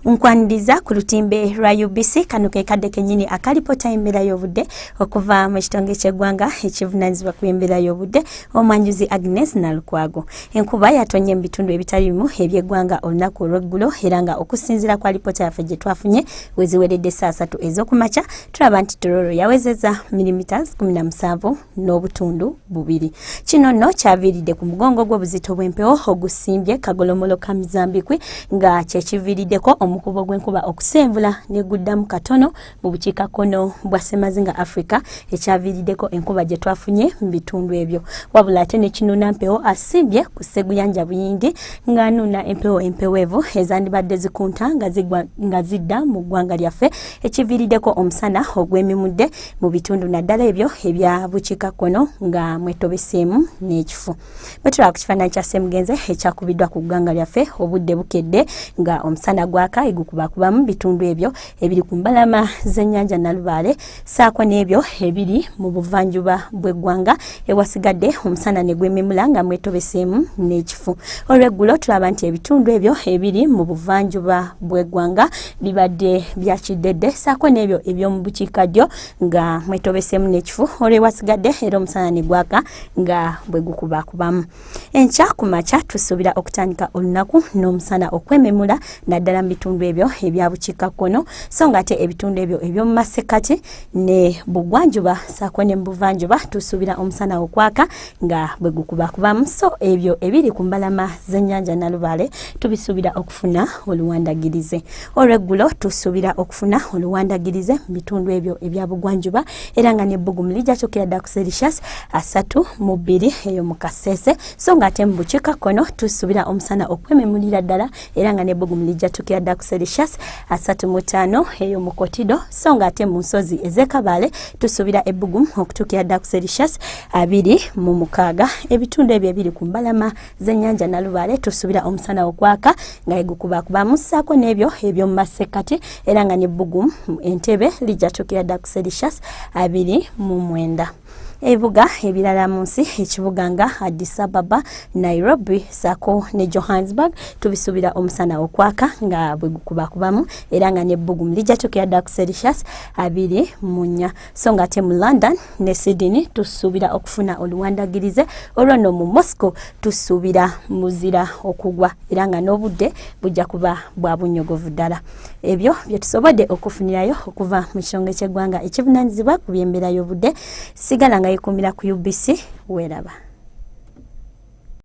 Nkwandiza ku lutimbe lwa UBC kano ke kadde kenyini akalipota embeera y'obudde okuva mu kitonge ky'eggwanga ekivunanyizibwa ku embeera y'obudde omwanjuzi Agnes Nalukwago. Enkuba yatonye mu bitundu ebitali bimu eby'eggwanga olunaku olw'eggulo era nga okusinziira kwa lipota yaffe gye twafunye weziweredde saa 3 ez'okumakya tulaba nti Tororo yawezezza millimeters 17 n'obutundu 2. Kino nno kyaviiridde ku mugongo gw'obuzito bw'empewo ogusimbye Kagolomolo ka Mozambique nga kyekiviiriddeko omukubo gw'enkuba okusenvula neguddamu katono mu bukiikakkono bwa Ssemazinga Africa ekyaviiriddeko enkuba gye twafunye mu bitundu ebyo. Wabula ate ne kinuna mpewo asimbye ku Sseguyanja Buyindi ng'anuuna empewo empeweevu ezandibadde zikunta nga zidda mu ggwanga lyaffe ekiviiriddeko omusana ogw'emimudde mu bitundu naddala ebyo ebya bukiikakkono nga mwetobeseemu n'ekifu. Bwe tulaba ku kifaananyi kya Ssemugenze ekyakubiddwa ku ggwanga lyaffe obudde bukedde nga omusana gwaka gukubakubamu bitundu ebyo ebiri ku mbalama z'ennyanja Nalubaale saako n'ebyo ebiri mu buvanjuba bw'eggwanga ewasigadde omusana ne gwememula nga mwetobeseemu n'ekifu. Olw'eggulo tulaba nti ebitundu ebyo ebiri mu buvanjuba bw'eggwanga bibadde byakiddedde saako n'ebyo eby'omu bukiikaddyo nga mwetobeseemu n'ekifu olw'ewasigadde era omusana ne gwaka nga bwe gukubakubamu. Enkya ku makya tusuubira okutandika olunaku n'omusana okwememula naddala mu bitundu ebyo ebya bukiikakkono so nga ate ebitundu ebyo eby'omu masekkati ne bugwanjuba saako ne mu buvanjuba tusuubira omusana okwaka nga bwe gukubakubamu so ebyo ebiri ku mbalama z'ennyanja Nalubaale tubisuubira okufuna oluwandagirize. Olw'eggulo tusuubira okufuna oluwandagirize mu bitundu ebyo ebya bugwanjuba era nga n'ebbugumu lijja kyokera ddala ku Celsius 32 eyo mu Kasese so nga ate mu bukiikakkono tusuubira omusana okwememulira ddala era nga n'ebbugumu lijja kyokera ddala ku Celsius 35 eyo mu Kotido so nga ate mu nsozi ez'Ekabaale tusuubira ebbugumu okutuukira ddala ku Celsius 26. Ebitundu ebyo ebiri ku mbalama z'ennyanja Nalubaale tusuubira omusana okwaka nga gukubakubamu saako n'ebyo eby'omu masekkati era nga n'ebbugumu Entebbe lijja kyokera ddala ku Celsius 29. Ebibuga ebirala mu nsi ekibuga nga Addis Ababa, Nairobi saako ne Johannesburg tubisuubira omusana okwaka nga bwe gukubakubamu era nga n'ebbugumu lijja kyokera ddala ku Celsius 24 so nga ate mu London ne Sydney tusuubira okufuna oluwandagirize olwo nno mu Moscow tusuubira muzira okugwa era nga n'obudde bujja kuba bwa bunyogovu ddala. Ebyo bye tusobodde okufunirayo okuva mu kitonge ky'eggwanga ekivunanyizibwa ku by'embeera y'obudde. Sigala nga yeekuumira ku UBC weeraba.